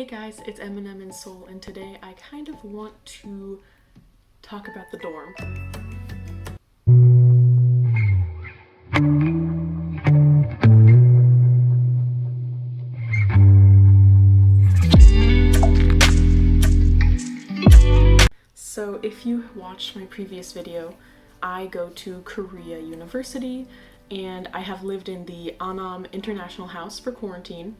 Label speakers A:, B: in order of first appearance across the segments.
A: Hey guys, it's Eminem and Soul, and today I kind of want to talk about the dorm. So if you watched my previous video, I go to Korea University and I have lived in the Annam International House for quarantine.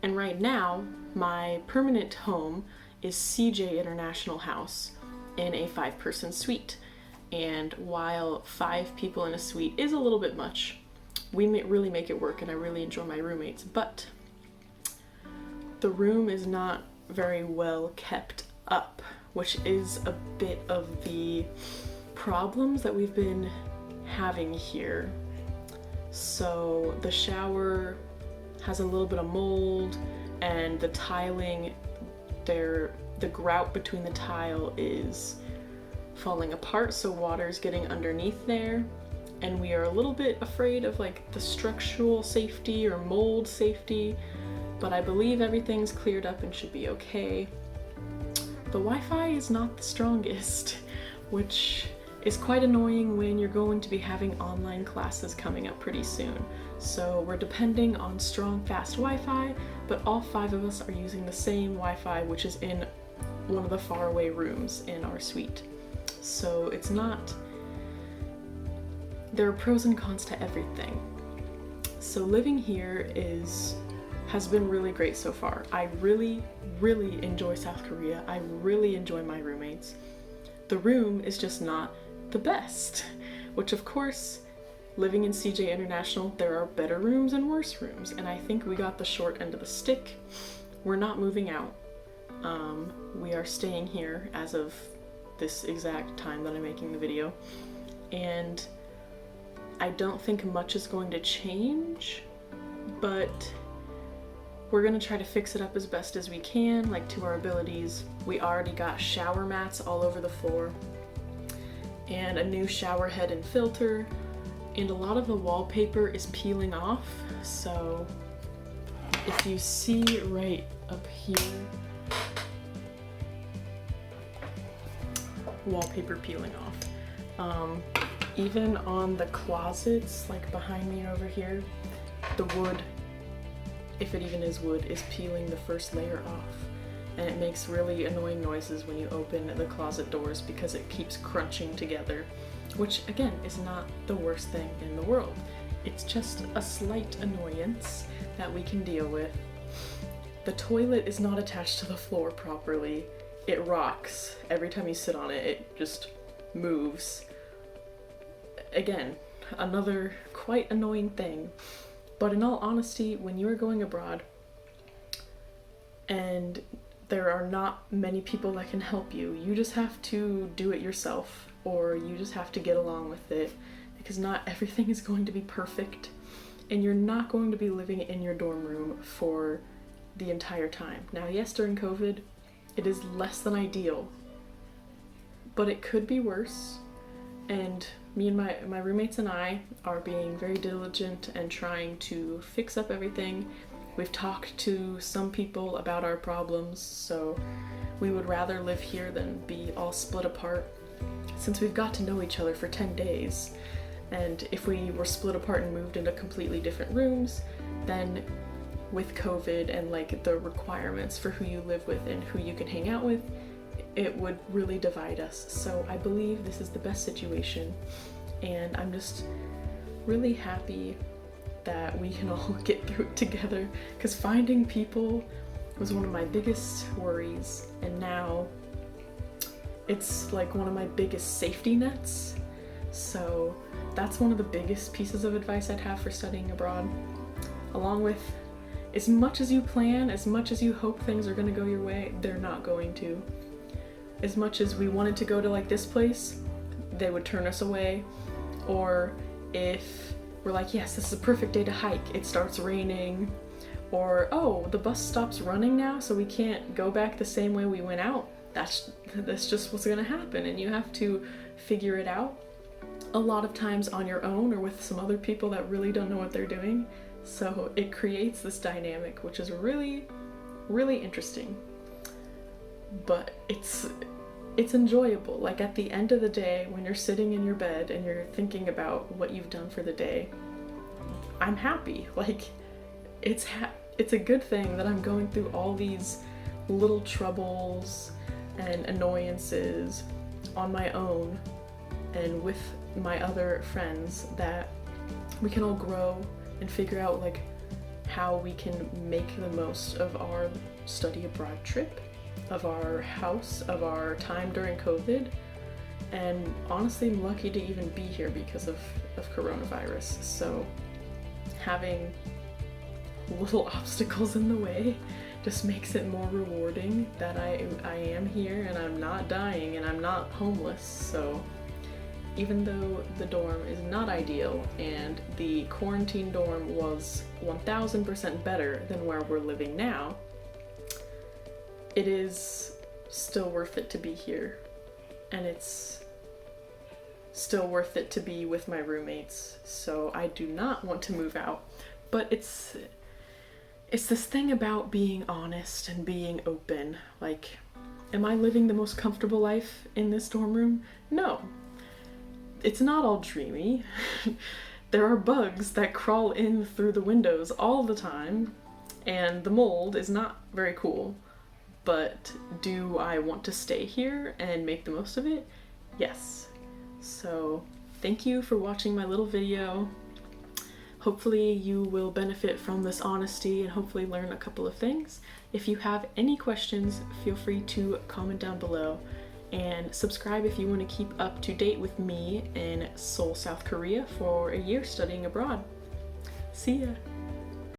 A: And right now, my permanent home is CJ International House in a 5-person suite. And while 5 people in a suite is a little bit much, we really make it work and I really enjoy my roommates. But the room is not very well kept up, which is a bit of the problems that we've been having here. So the shower has a little bit of mold, and the tiling there, the grout between the tile is falling apart, so water's getting underneath there, and we are a little bit afraid of like the structural safety or mold safety, but I believe everything's cleared up and should be okay. The Wi-Fi is not the strongest, which is quite annoying when you're going to be having online classes coming up pretty soon. So we're depending on strong, fast Wi-Fi, but all 5 of us are using the same Wi-Fi, which is in one of the faraway rooms in our suite. So it's not, there are pros and cons to everything. So living here has been really great so far. I really enjoy South Korea. I really enjoy my roommates. The room is just not the best, which of course, living in CJ International, there are better rooms and worse rooms, and I think we got the short end of the stick. We're not moving out. We are staying here as of this exact time that I'm making the video, and I don't think much is going to change, but we're gonna try to fix it up as best as we can, like to our abilities. We already got shower mats all over the floor, and a new shower head and filter, and a lot of the wallpaper is peeling off. So if you see right up here, wallpaper peeling off. Even on the closets, like behind me over here, the wood, if it even is wood, is peeling the first layer off. And it makes really annoying noises when you open the closet doors because it keeps crunching together, which again is not the worst thing in the world. It's just a slight annoyance that we can deal with. The toilet is not attached to the floor properly. It rocks. Every time you sit on it, it just moves. Again, another quite annoying thing. But in all honesty, when you are going abroad and there are not many people that can help you, you just have to do it yourself, or you just have to get along with it, because not everything is going to be perfect, and you're not going to be living in your dorm room for the entire time. Now, yes, during COVID, it is less than ideal, but it could be worse, and me and my roommates and I are being very diligent and trying to fix up everything. We've talked to some people about our problems, so we would rather live here than be all split apart, since we've got to know each other for 10 days. And if we were split apart and moved into completely different rooms, then with COVID and like the requirements for who you live with and who you can hang out with, it would really divide us. So I believe this is the best situation, and I'm just really happy that we can all get through it together, because finding people was one of my biggest worries, and now it's like one of my biggest safety nets. So that's one of the biggest pieces of advice I'd have for studying abroad, along with as much as you plan, as much as you hope things are going to go your way, they're not going to. As much as we wanted to go to like this place, they would turn us away, or if we're like, yes, this is a perfect day to hike, it starts raining, or oh, the bus stops running now, so we can't go back the same way we went out. That's just what's gonna happen, and you have to figure it out a lot of times on your own or with some other people that really don't know what they're doing. So it creates this dynamic, which is really really interesting. But it's enjoyable. Like at the end of the day, when you're sitting in your bed and you're thinking about what you've done for the day, I'm happy. Like it's a good thing that I'm going through all these little troubles and annoyances on my own and with my other friends, that we can all grow and figure out like how we can make the most of our study abroad trip, of our house, of our time during COVID. And honestly, I'm lucky to even be here because of coronavirus. So having little obstacles in the way just makes it more rewarding that I am here and I'm not dying and I'm not homeless. So even though the dorm is not ideal and the quarantine dorm was 1000% better than where we're living now, it is still worth it to be here. And it's still worth it to be with my roommates. So I do not want to move out. But it's this thing about being honest and being open. Like, am I living the most comfortable life in this dorm room? No. It's not all dreamy. There are bugs that crawl in through the windows all the time, and the mold is not very cool. But do I want to stay here and make the most of it? Yes. So thank you for watching my little video. Hopefully you will benefit from this honesty and hopefully learn a couple of things. If you have any questions, feel free to comment down below, and subscribe if you want to keep up to date with me in Seoul, South Korea for a year studying abroad. See ya!